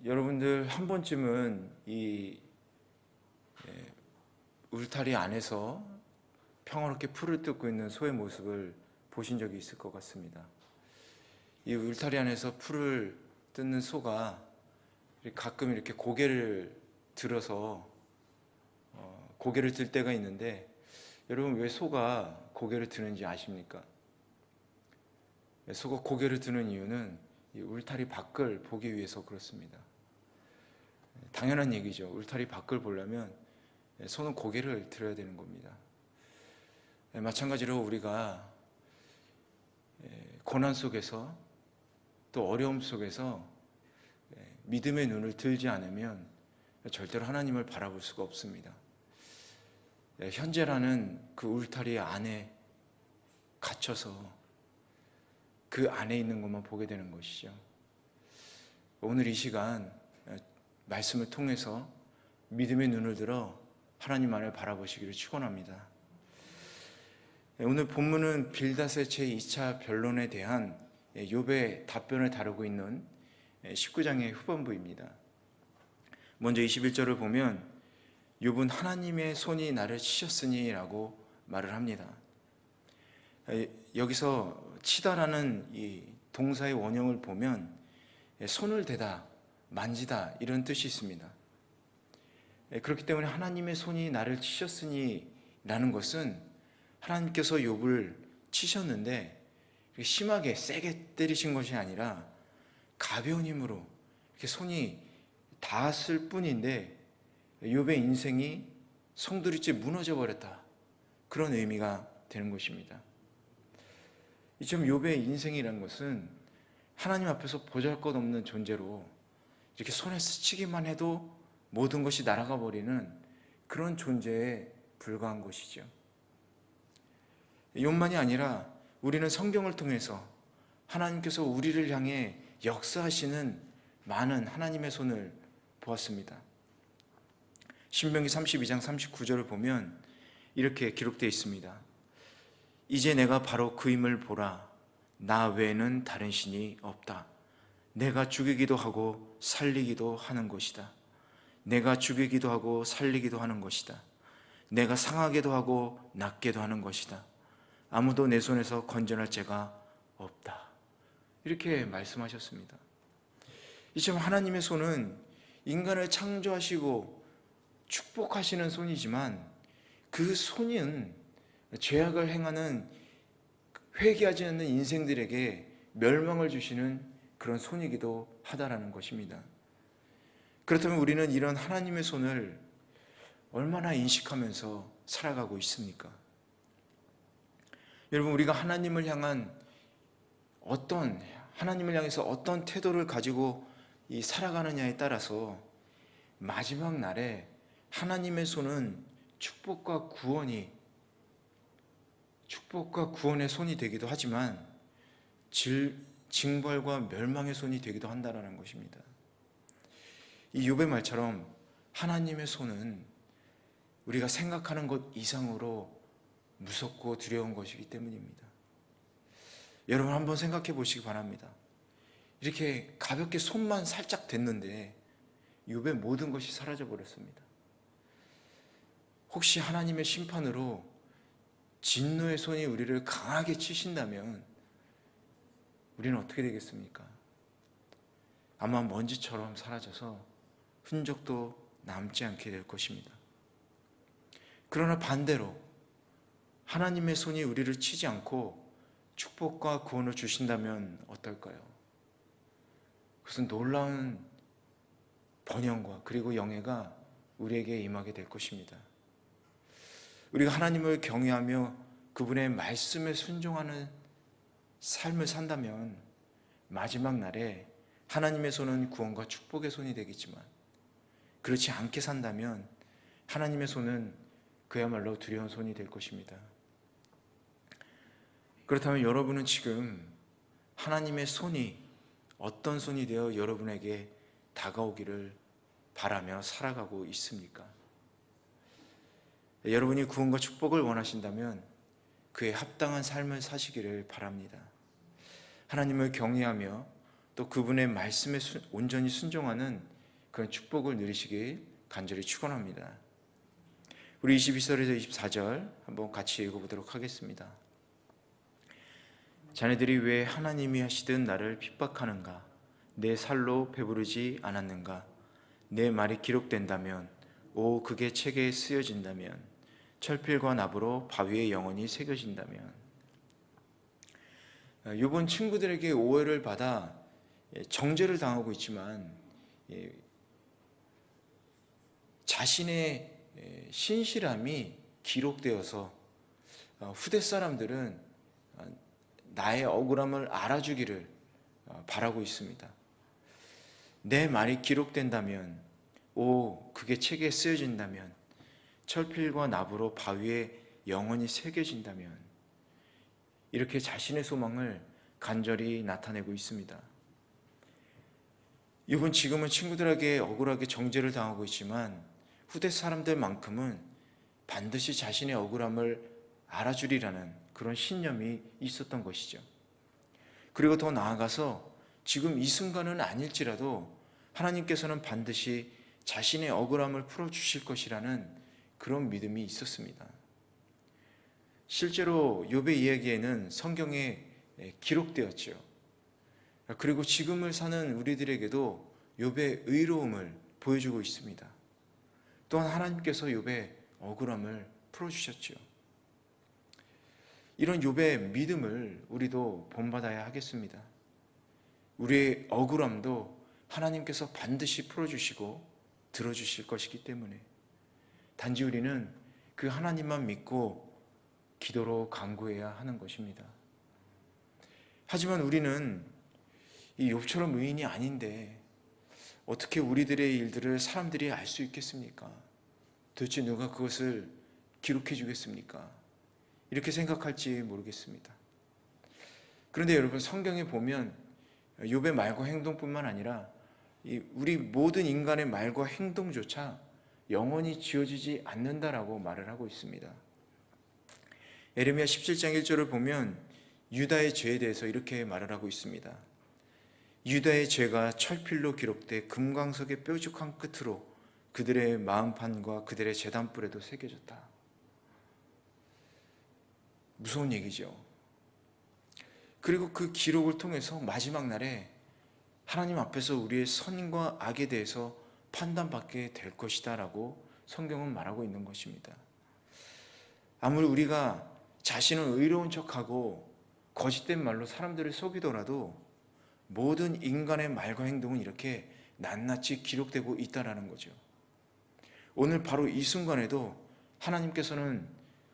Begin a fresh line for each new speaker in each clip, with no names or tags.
여러분들 한 번쯤은 이 울타리 안에서 평화롭게 풀을 뜯고 있는 소의 모습을 보신 적이 있을 것 같습니다. 이 울타리 안에서 풀을 뜯는 소가 가끔 이렇게 고개를 들어서 고개를 들 때가 있는데, 여러분 왜 소가 고개를 드는지 아십니까? 소가 고개를 드는 이유는 이 울타리 밖을 보기 위해서 그렇습니다. 당연한 얘기죠. 울타리 밖을 보려면 소는 고개를 들어야 되는 겁니다. 마찬가지로 우리가 고난 속에서 또 어려움 속에서 믿음의 눈을 들지 않으면 절대로 하나님을 바라볼 수가 없습니다. 현재라는 그 울타리 안에 갇혀서 그 안에 있는 것만 보게 되는 것이죠. 오늘 이 시간 말씀을 통해서 믿음의 눈을 들어 하나님만을 바라보시기를 축원합니다. 오늘 본문은 빌닷의 제2차 변론에 대한 욥의 답변을 다루고 있는 19장의 후반부입니다. 먼저 21절을 보면 욥은 하나님의 손이 나를 치셨으니 라고 말을 합니다. 여기서 치다라는 이 동사의 원형을 보면 손을 대다, 만지다 이런 뜻이 있습니다. 그렇기 때문에 하나님의 손이 나를 치셨으니 라는 것은 하나님께서 욥을 치셨는데 심하게 세게 때리신 것이 아니라 가벼운 힘으로 이렇게 손이 닿았을 뿐인데 욥의 인생이 송두리째 무너져 버렸다, 그런 의미가 되는 것입니다. 이처럼 욥의 인생이라는 것은 하나님 앞에서 보잘것없는 존재로 이렇게 손에 스치기만 해도 모든 것이 날아가 버리는 그런 존재에 불과한 것이죠. 욥만이 아니라 우리는 성경을 통해서 하나님께서 우리를 향해 역사하시는 많은 하나님의 손을 보았습니다. 신명기 32장 39절을 보면 이렇게 기록되어 있습니다. 이제 내가 바로 그 힘을 보라. 나 외에는 다른 신이 없다. 내가 죽이기도 하고 살리기도 하는 것이다. 내가 죽이기도 하고 살리기도 하는 것이다. 내가 상하게도 하고 낫게도 하는 것이다. 아무도 내 손에서 건져낼 죄가 없다. 이렇게 말씀하셨습니다. 이처럼 하나님의 손은 인간을 창조하시고 축복하시는 손이지만 그 손은 죄악을 행하는 회개하지 않는 인생들에게 멸망을 주시는 그런 손이기도 하다라는 것입니다. 그렇다면 우리는 이런 하나님의 손을 얼마나 인식하면서 살아가고 있습니까? 여러분, 우리가 하나님을 향해서 어떤 태도를 가지고 살아가느냐에 따라서 마지막 날에 하나님의 손은 축복과 구원의 손이 되기도 하지만 징벌과 멸망의 손이 되기도 한다는 것입니다. 이 욥의 말처럼 하나님의 손은 우리가 생각하는 것 이상으로 무섭고 두려운 것이기 때문입니다. 여러분 한번 생각해 보시기 바랍니다. 이렇게 가볍게 손만 살짝 댔는데 욥의 모든 것이 사라져 버렸습니다. 혹시 하나님의 심판으로 진노의 손이 우리를 강하게 치신다면 우리는 어떻게 되겠습니까? 아마 먼지처럼 사라져서 흔적도 남지 않게 될 것입니다. 그러나 반대로 하나님의 손이 우리를 치지 않고 축복과 구원을 주신다면 어떨까요? 그것은 놀라운 번영과 그리고 영예가 우리에게 임하게 될 것입니다. 우리가 하나님을 경외하며 그분의 말씀에 순종하는 삶을 산다면 마지막 날에 하나님의 손은 구원과 축복의 손이 되겠지만, 그렇지 않게 산다면 하나님의 손은 그야말로 두려운 손이 될 것입니다. 그렇다면 여러분은 지금 하나님의 손이 어떤 손이 되어 여러분에게 다가오기를 바라며 살아가고 있습니까? 여러분이 구원과 축복을 원하신다면 그에 합당한 삶을 사시기를 바랍니다. 하나님을 경외하며 또 그분의 말씀에 온전히 순종하는 그런 축복을 누리시길 간절히 축원합니다. 우리 22절에서 24절 한번 같이 읽어보도록 하겠습니다. 자네들이 왜 하나님이 하시듯 나를 핍박하는가? 내 살로 배부르지 않았는가? 내 말이 기록된다면, 오 그게 책에 쓰여진다면, 철필과 납으로 바위에 영원히 새겨진다면. 욥은 친구들에게 오해를 받아 정죄를 당하고 있지만 자신의 신실함이 기록되어서 후대 사람들은 나의 억울함을 알아주기를 바라고 있습니다. 내 말이 기록된다면, 오 그게 책에 쓰여진다면, 철필과 납으로 바위에 영원히 새겨진다면, 이렇게 자신의 소망을 간절히 나타내고 있습니다. 욥은 지금은 친구들에게 억울하게 정죄를 당하고 있지만 후대 사람들만큼은 반드시 자신의 억울함을 알아주리라는 그런 신념이 있었던 것이죠. 그리고 더 나아가서 지금 이 순간은 아닐지라도 하나님께서는 반드시 자신의 억울함을 풀어주실 것이라는 그런 믿음이 있었습니다. 실제로 욥의 이야기에는 성경에 기록되었죠. 그리고 지금을 사는 우리들에게도 욥의 의로움을 보여주고 있습니다. 또한 하나님께서 욥의 억울함을 풀어주셨죠. 이런 욥의 믿음을 우리도 본받아야 하겠습니다. 우리의 억울함도 하나님께서 반드시 풀어주시고 들어주실 것이기 때문에 단지 우리는 그 하나님만 믿고 기도로 간구해야 하는 것입니다. 하지만 우리는 이 욥처럼 의인이 아닌데 어떻게 우리들의 일들을 사람들이 알 수 있겠습니까? 도대체 누가 그것을 기록해 주겠습니까? 이렇게 생각할지 모르겠습니다. 그런데 여러분, 성경에 보면 욥의 말과 행동뿐만 아니라 우리 모든 인간의 말과 행동조차 영원히 지워지지 않는다라고 말을 하고 있습니다. 예레미야 17장 1절을 보면 유다의 죄에 대해서 이렇게 말을 하고 있습니다. 유다의 죄가 철필로 기록돼 금광석의 뾰족한 끝으로 그들의 마음판과 그들의 제단불에도 새겨졌다. 무서운 얘기죠. 그리고 그 기록을 통해서 마지막 날에 하나님 앞에서 우리의 선과 악에 대해서 판단받게 될 것이다 라고 성경은 말하고 있는 것입니다. 아무리 우리가 자신은 의로운 척하고 거짓된 말로 사람들을 속이더라도 모든 인간의 말과 행동은 이렇게 낱낱이 기록되고 있다는 거죠. 오늘 바로 이 순간에도 하나님께서는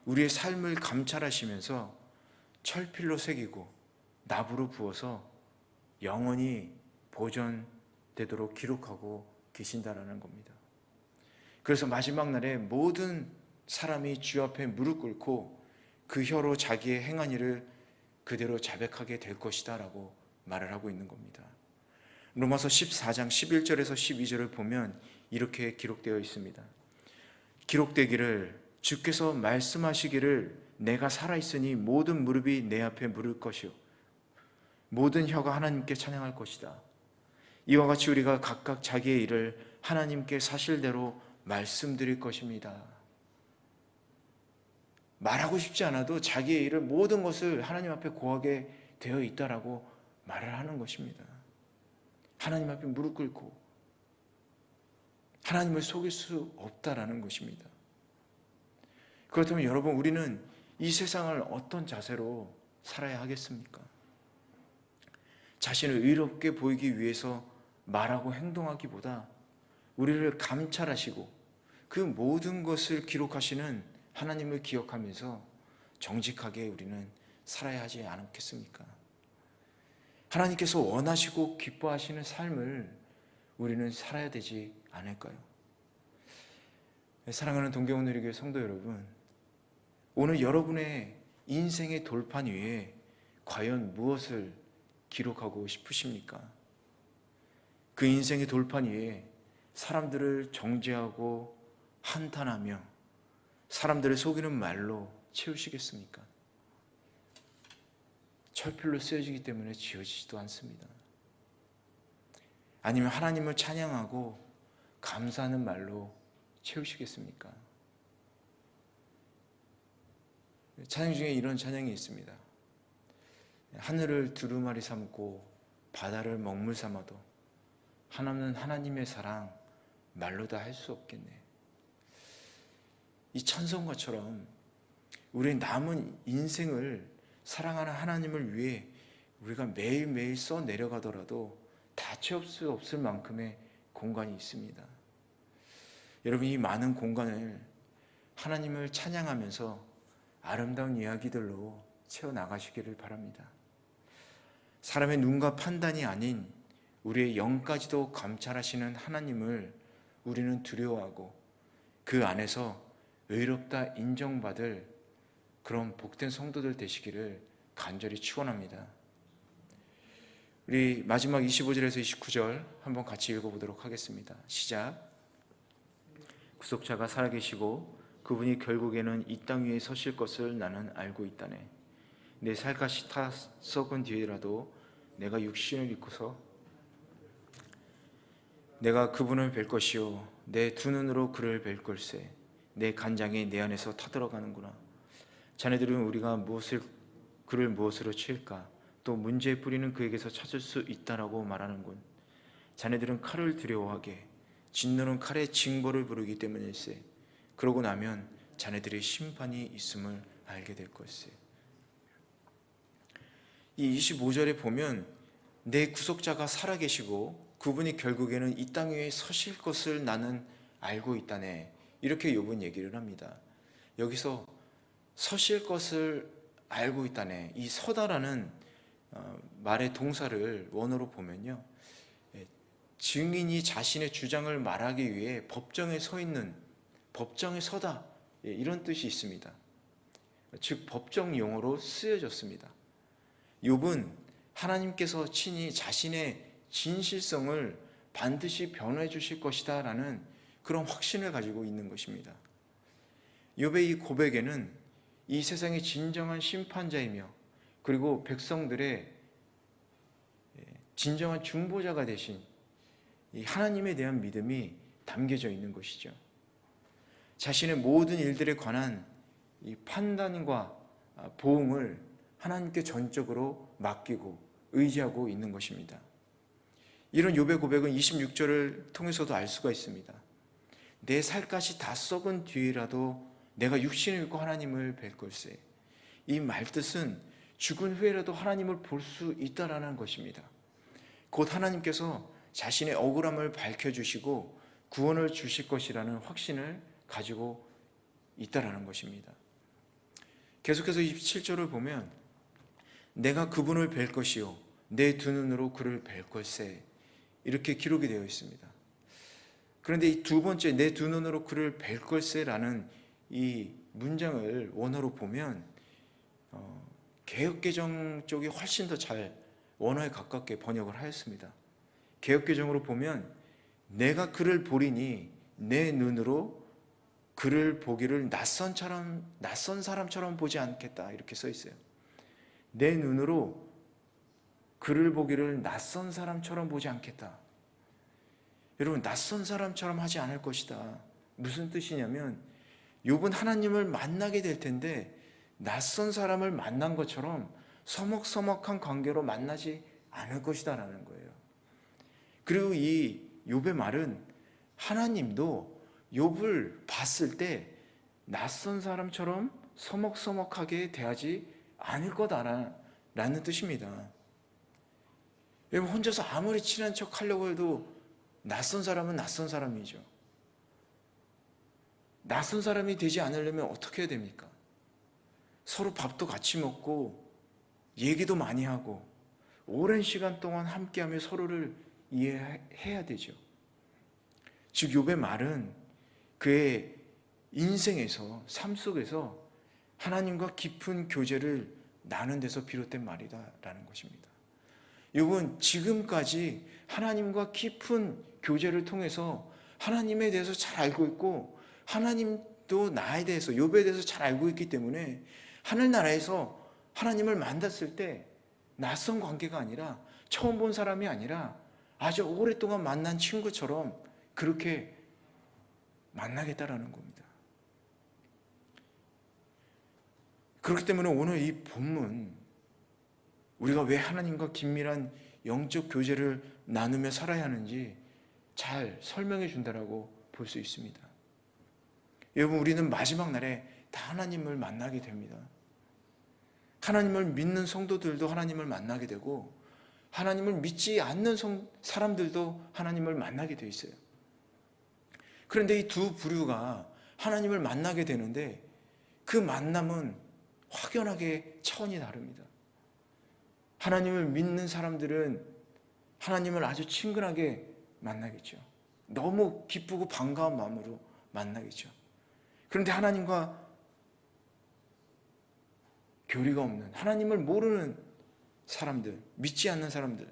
우리의 삶을 감찰하시면서 철필로 새기고 납으로 부어서 영원히 보존되도록 기록하고 계신다라는 겁니다. 그래서 마지막 날에 모든 사람이 주 앞에 무릎 꿇고 그 혀로 자기의 행한 일을 그대로 자백하게 될 것이다 라고 말을 하고 있는 겁니다. 로마서 14장 11절에서 12절을 보면 이렇게 기록되어 있습니다. 기록되기를 주께서 말씀하시기를 내가 살아있으니 모든 무릎이 내 앞에 물을 것이요 모든 혀가 하나님께 찬양할 것이다. 이와 같이 우리가 각각 자기의 일을 하나님께 사실대로 말씀드릴 것입니다. 말하고 싶지 않아도 자기의 일을 모든 것을 하나님 앞에 고하게 되어 있다라고 말을 하는 것입니다. 하나님 앞에 무릎 꿇고 하나님을 속일 수 없다라는 것입니다. 그렇다면 여러분, 우리는 이 세상을 어떤 자세로 살아야 하겠습니까? 자신을 의롭게 보이기 위해서 말하고 행동하기보다 우리를 감찰하시고 그 모든 것을 기록하시는 하나님을 기억하면서 정직하게 우리는 살아야 하지 않겠습니까? 하나님께서 원하시고 기뻐하시는 삶을 우리는 살아야 되지 않을까요? 사랑하는 동경훈누리교회 성도 여러분, 오늘 여러분의 인생의 돌판 위에 과연 무엇을 기록하고 싶으십니까? 그 인생의 돌판 위에 사람들을 정죄하고 한탄하며 사람들을 속이는 말로 채우시겠습니까? 철필로 쓰여지기 때문에 지워지지도 않습니다. 아니면 하나님을 찬양하고 감사하는 말로 채우시겠습니까? 찬양 중에 이런 찬양이 있습니다. 하늘을 두루마리 삼고 바다를 먹물 삼아도 하나는 하나님의 사랑 말로 다 할 수 없겠네. 이 찬송가처럼 우리의 남은 인생을 사랑하는 하나님을 위해 우리가 매일매일 써 내려가더라도 다 채울 수 없을 만큼의 공간이 있습니다. 여러분, 이 많은 공간을 하나님을 찬양하면서 아름다운 이야기들로 채워나가시기를 바랍니다. 사람의 눈과 판단이 아닌 우리의 영까지도 감찰하시는 하나님을 우리는 두려워하고 그 안에서 의롭다 인정받을 그런 복된 성도들 되시기를 간절히 축원합니다. 우리 마지막 25절에서 29절 한번 같이 읽어보도록 하겠습니다. 시작. 구속자가 살아계시고 그분이 결국에는 이 땅 위에 서실 것을 나는 알고 있다네. 내 살갗이 다 썩은 뒤에라도 내가 육신을 입고서 내가 그분을 뵐 것이요 내 두 눈으로 그를 뵐 걸세. 내 간장이 내 안에서 타들어가는구나. 자네들은 우리가 그를 무엇으로 칠까? 또 문제의 뿌리는 그에게서 찾을 수 있다라고 말하는군. 자네들은 칼을 두려워하게 진노는 칼의 징벌을 부르기 때문일세. 그러고 나면 자네들의 심판이 있음을 알게 될 것이세. 이 25절에 보면 내 구속자가 살아계시고 그분이 결국에는 이 땅 위에 서실 것을 나는 알고 있다네. 이렇게 욥은 얘기를 합니다. 여기서 서실 것을 알고 있다네. 이 서다라는 말의 동사를 원어로 보면요, 증인이 자신의 주장을 말하기 위해 법정에 서 있는, 법정에 서다, 이런 뜻이 있습니다. 즉 법정 용어로 쓰여졌습니다. 욥은 하나님께서 친히 자신의 진실성을 반드시 변호해 주실 것이다 라는 그런 확신을 가지고 있는 것입니다. 욥의 이 고백에는 이 세상의 진정한 심판자이며 그리고 백성들의 진정한 중보자가 되신 이 하나님에 대한 믿음이 담겨져 있는 것이죠. 자신의 모든 일들에 관한 이 판단과 보응을 하나님께 전적으로 맡기고 의지하고 있는 것입니다. 이런 욥의 고백은 26절을 통해서도 알 수가 있습니다. 내 살갗이 다 썩은 뒤라도 내가 육신을 입고 하나님을 뵐 걸세. 이 말뜻은 죽은 후에라도 하나님을 볼 수 있다라는 것입니다. 곧 하나님께서 자신의 억울함을 밝혀주시고 구원을 주실 것이라는 확신을 가지고 있다라는 것입니다. 계속해서 27절을 보면 내가 그분을 뵐 것이요 내 두 눈으로 그를 뵐 걸세, 이렇게 기록이 되어 있습니다. 그런데 이 두 번째 내 두 눈으로 그를 뵐 걸세라는 이 문장을 원어로 보면 개역개정 쪽이 훨씬 더 잘 원어에 가깝게 번역을 하였습니다. 개역개정으로 보면 내가 그를 보리니 내 눈으로 그를 보기를 낯선 사람처럼 보지 않겠다, 이렇게 써 있어요. 내 눈으로 그를 보기를 낯선 사람처럼 보지 않겠다. 여러분, 낯선 사람처럼 하지 않을 것이다. 무슨 뜻이냐면 욥은 하나님을 만나게 될 텐데 낯선 사람을 만난 것처럼 서먹서먹한 관계로 만나지 않을 것이다 라는 거예요. 그리고 이 욥의 말은 하나님도 욥을 봤을 때 낯선 사람처럼 서먹서먹하게 대하지 않을 거다라는 뜻입니다. 여러분, 혼자서 아무리 친한 척 하려고 해도 낯선 사람은 낯선 사람이죠. 낯선 사람이 되지 않으려면 어떻게 해야 됩니까? 서로 밥도 같이 먹고 얘기도 많이 하고 오랜 시간 동안 함께하며 서로를 이해해야 되죠. 즉 욥의 말은 그의 인생에서, 삶 속에서 하나님과 깊은 교제를 나눈 데서 비롯된 말이다라는 것입니다. 욥은 지금까지 하나님과 깊은 교제를 통해서 하나님에 대해서 잘 알고 있고 하나님도 나에 대해서, 욥에 대해서 잘 알고 있기 때문에 하늘나라에서 하나님을 만났을 때 낯선 관계가 아니라 처음 본 사람이 아니라 아주 오랫동안 만난 친구처럼 그렇게 만나겠다라는 겁니다. 그렇기 때문에 오늘 이 본문, 우리가 왜 하나님과 긴밀한 영적 교제를 나누며 살아야 하는지 잘 설명해 준다라고 볼 수 있습니다. 여러분, 우리는 마지막 날에 다 하나님을 만나게 됩니다. 하나님을 믿는 성도들도 하나님을 만나게 되고, 하나님을 믿지 않는 사람들도 하나님을 만나게 돼 있어요. 그런데 이 두 부류가 하나님을 만나게 되는데, 그 만남은 확연하게 차원이 다릅니다. 하나님을 믿는 사람들은 하나님을 아주 친근하게 만나겠죠. 너무 기쁘고 반가운 마음으로 만나겠죠. 그런데 하나님과 교리가 없는, 하나님을 모르는 사람들, 믿지 않는 사람들,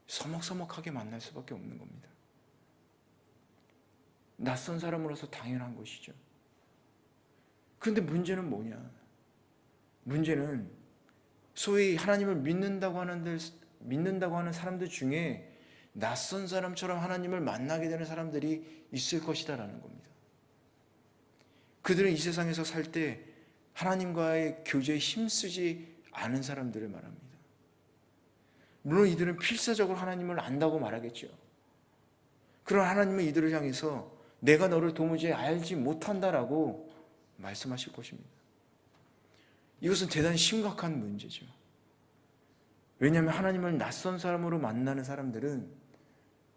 서먹서먹하게 만날 수밖에 없는 겁니다. 낯선 사람으로서 당연한 것이죠. 그런데 문제는 뭐냐? 문제는 소위 하나님을 믿는다고 하는 사람들 중에 낯선 사람처럼 하나님을 만나게 되는 사람들이 있을 것이다라는 겁니다. 그들은 이 세상에서 살 때 하나님과의 교제에 힘쓰지 않은 사람들을 말합니다. 물론 이들은 필사적으로 하나님을 안다고 말하겠죠. 그런 하나님은 이들을 향해서 내가 너를 도무지 알지 못한다라고 말씀하실 것입니다. 이것은 대단히 심각한 문제죠. 왜냐하면 하나님을 낯선 사람으로 만나는 사람들은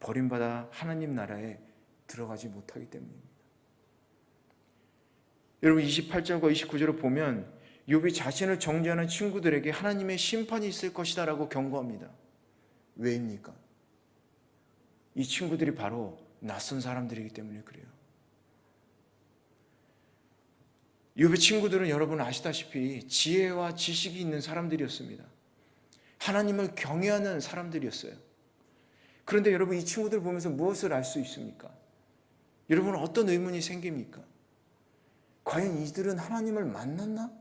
버림받아 하나님 나라에 들어가지 못하기 때문입니다. 여러분, 28절과 29절을 보면 욥이 자신을 정죄하는 친구들에게 하나님의 심판이 있을 것이다 라고 경고합니다. 왜입니까? 이 친구들이 바로 낯선 사람들이기 때문에 그래요. 욥의 친구들은 여러분 아시다시피 지혜와 지식이 있는 사람들이었습니다. 하나님을 경외하는 사람들이었어요. 그런데 여러분, 이 친구들 보면서 무엇을 알 수 있습니까? 여러분, 어떤 의문이 생깁니까? 과연 이들은 하나님을 만났나?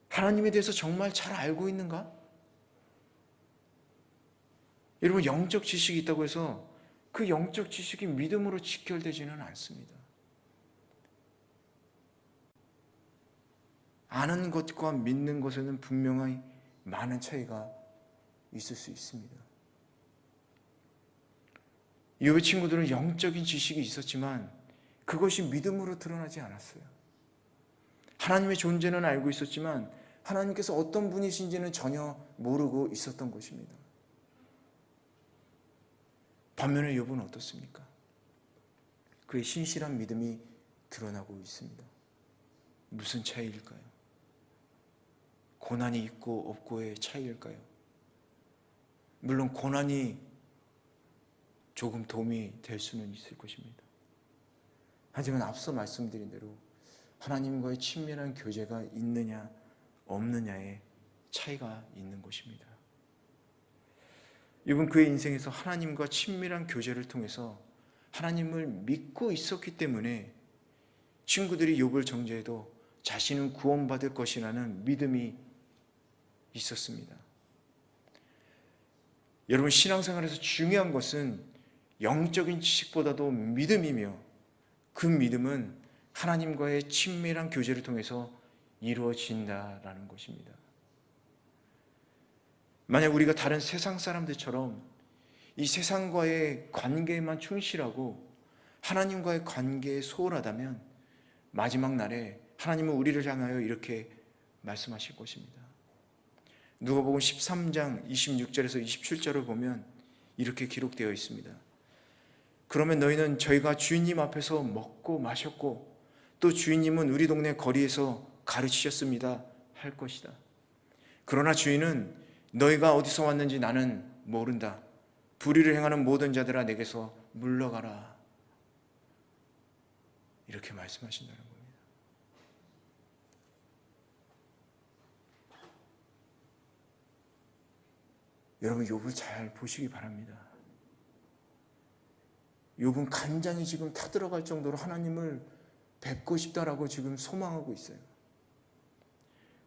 하나님에 대해서 정말 잘 알고 있는가? 여러분, 영적 지식이 있다고 해서 그 영적 지식이 믿음으로 직결되지는 않습니다. 아는 것과 믿는 것에는 분명히 많은 차이가 있을 수 있습니다. 욥의 친구들은 영적인 지식이 있었지만 그것이 믿음으로 드러나지 않았어요. 하나님의 존재는 알고 있었지만 하나님께서 어떤 분이신지는 전혀 모르고 있었던 것입니다. 반면에 욥은 어떻습니까? 그의 신실한 믿음이 드러나고 있습니다. 무슨 차이일까요? 고난이 있고 없고의 차이일까요? 물론 고난이 조금 도움이 될 수는 있을 것입니다. 하지만 앞서 말씀드린 대로 하나님과의 친밀한 교제가 있느냐 없느냐의 차이가 있는 것입니다. 이분 그의 인생에서 하나님과 친밀한 교제를 통해서 하나님을 믿고 있었기 때문에 친구들이 욥을 정죄해도 자신은 구원받을 것이라는 믿음이 있었습니다. 여러분, 신앙생활에서 중요한 것은 영적인 지식보다도 믿음이며, 그 믿음은 하나님과의 친밀한 교제를 통해서 이루어진다라는 것입니다. 만약 우리가 다른 세상 사람들처럼 이 세상과의 관계에만 충실하고 하나님과의 관계에 소홀하다면 마지막 날에 하나님은 우리를 향하여 이렇게 말씀하실 것입니다. 누가복음 13장 26절에서 27절을 보면 이렇게 기록되어 있습니다. 그러면 너희는 저희가 주인님 앞에서 먹고 마셨고 또 주인님은 우리 동네 거리에서 가르치셨습니다 할 것이다. 그러나 주인은 너희가 어디서 왔는지 나는 모른다. 불의를 행하는 모든 자들아 내게서 물러가라. 이렇게 말씀하신다는 겁니다. 여러분, 욥을 잘 보시기 바랍니다. 욥은 간장이 지금 타들어갈 정도로 하나님을 뵙고 싶다라고 지금 소망하고 있어요.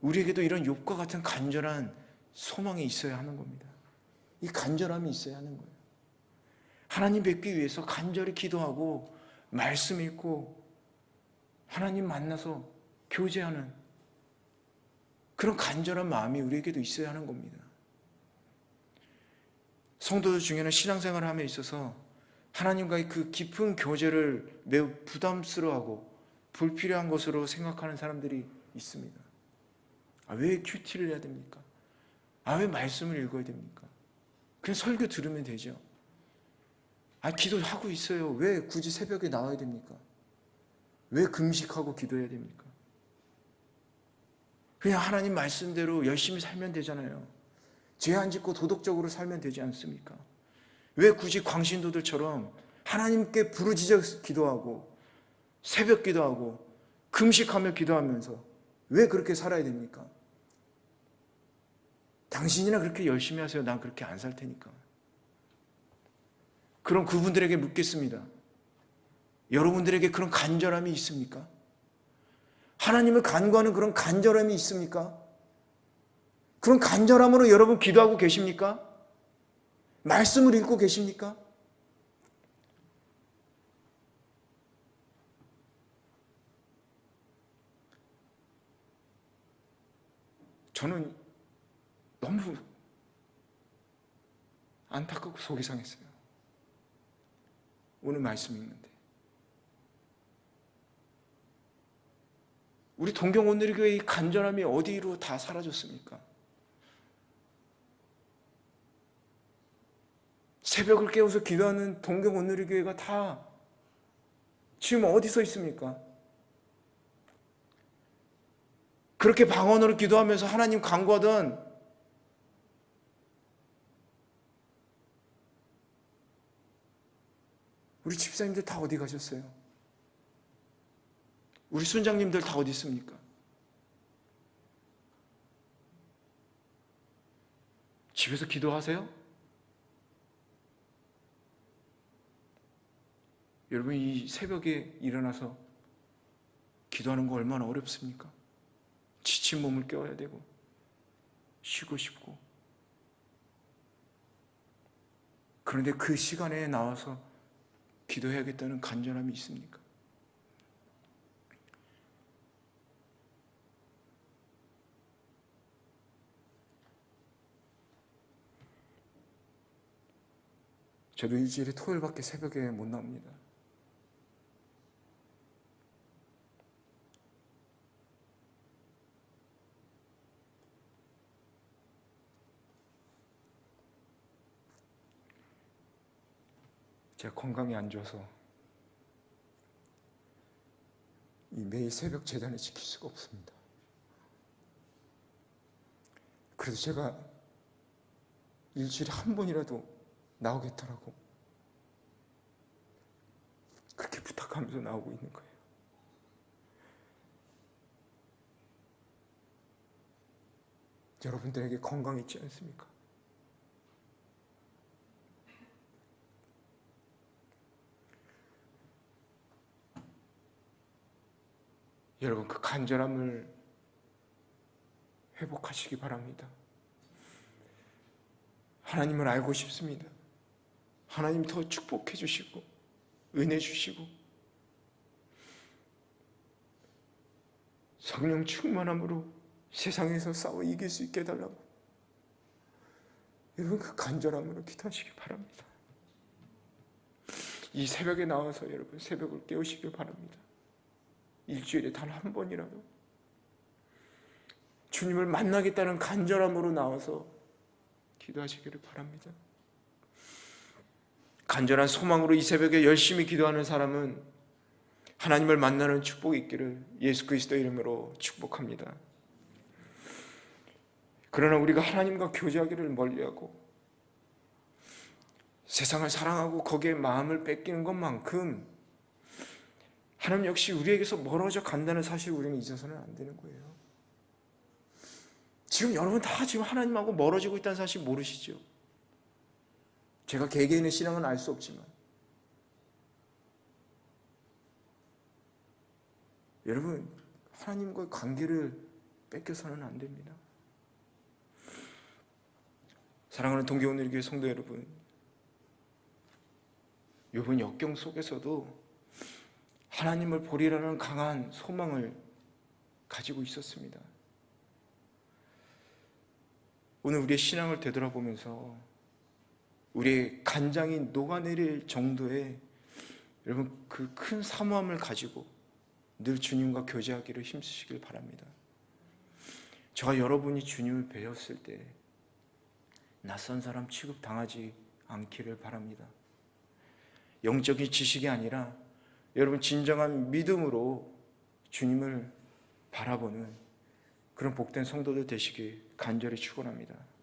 우리에게도 이런 욥과 같은 간절한 소망이 있어야 하는 겁니다. 이 간절함이 있어야 하는 거예요. 하나님 뵙기 위해서 간절히 기도하고 말씀 읽고 하나님 만나서 교제하는 그런 간절한 마음이 우리에게도 있어야 하는 겁니다. 성도들 중에는 신앙생활을 함에 있어서 하나님과의 그 깊은 교제를 매우 부담스러워하고 불필요한 것으로 생각하는 사람들이 있습니다. 왜 큐티를 해야 됩니까? 왜 말씀을 읽어야 됩니까? 그냥 설교 들으면 되죠. 기도하고 있어요. 왜 굳이 새벽에 나와야 됩니까? 왜 금식하고 기도해야 됩니까? 그냥 하나님 말씀대로 열심히 살면 되잖아요. 죄 안 짓고 도덕적으로 살면 되지 않습니까? 왜 굳이 광신도들처럼 하나님께 부르짖어 기도하고 새벽 기도하고 금식하며 기도하면서 왜 그렇게 살아야 됩니까? 당신이나 그렇게 열심히 하세요. 난 그렇게 안 살 테니까. 그럼 그분들에게 묻겠습니다. 여러분들에게 그런 간절함이 있습니까? 하나님을 간구하는 그런 간절함이 있습니까? 그런 간절함으로 여러분 기도하고 계십니까? 말씀을 읽고 계십니까? 저는 너무 안타깝고 속이 상했어요. 오늘 말씀 읽는데 우리 동경오늘교회의 간절함이 어디로 다 사라졌습니까? 새벽을 깨워서 기도하는 동경오늘교회가 다 지금 어디서 있습니까? 그렇게 방언으로 기도하면서 하나님 간구하던 우리 집사님들 다 어디 가셨어요? 우리 순장님들 다 어디 있습니까? 집에서 기도하세요? 여러분, 이 새벽에 일어나서 기도하는 거 얼마나 어렵습니까? 지친 몸을 깨워야 되고 쉬고 싶고, 그런데 그 시간에 나와서 기도해야겠다는 간절함이 있습니까? 저도 일주일에 토요일밖에 새벽에 못 나옵니다. 제가 건강이 안 좋아서 이 매일 새벽 제단을 지킬 수가 없습니다. 그래서 제가 일주일에 한 번이라도 나오겠다라고 그렇게 부탁하면서 나오고 있는 거예요. 여러분들에게 건강 있지 않습니까? 여러분, 그 간절함을 회복하시기 바랍니다. 하나님을 알고 싶습니다. 하나님 더 축복해 주시고 은혜 주시고 성령 충만함으로 세상에서 싸워 이길 수 있게 해달라고 여러분, 그 간절함으로 기도하시기 바랍니다. 이 새벽에 나와서 여러분 새벽을 깨우시길 바랍니다. 일주일에 단 한 번이라도 주님을 만나겠다는 간절함으로 나와서 기도하시기를 바랍니다. 간절한 소망으로 이 새벽에 열심히 기도하는 사람은 하나님을 만나는 축복이 있기를 예수 그리스도의 이름으로 축복합니다. 그러나 우리가 하나님과 교제하기를 멀리하고 세상을 사랑하고 거기에 마음을 뺏기는 것만큼 하나님 역시 우리에게서 멀어져 간다는 사실을 우리는 잊어서는 안 되는 거예요. 지금 여러분 다 지금 하나님하고 멀어지고 있다는 사실 모르시죠? 제가 개개인의 신앙은 알 수 없지만 여러분, 하나님과의 관계를 뺏겨서는 안 됩니다. 사랑하는 동경오늘교회 성도 여러분, 이번 역경 속에서도 하나님을 보리라는 강한 소망을 가지고 있었습니다. 오늘 우리의 신앙을 되돌아보면서 우리의 간장이 녹아내릴 정도의 여러분 그 큰 사모함을 가지고 늘 주님과 교제하기를 힘쓰시길 바랍니다. 저와 여러분이 주님을 배웠을 때 낯선 사람 취급당하지 않기를 바랍니다. 영적인 지식이 아니라 여러분 진정한 믿음으로 주님을 바라보는 그런 복된 성도들 되시길 간절히 축원합니다.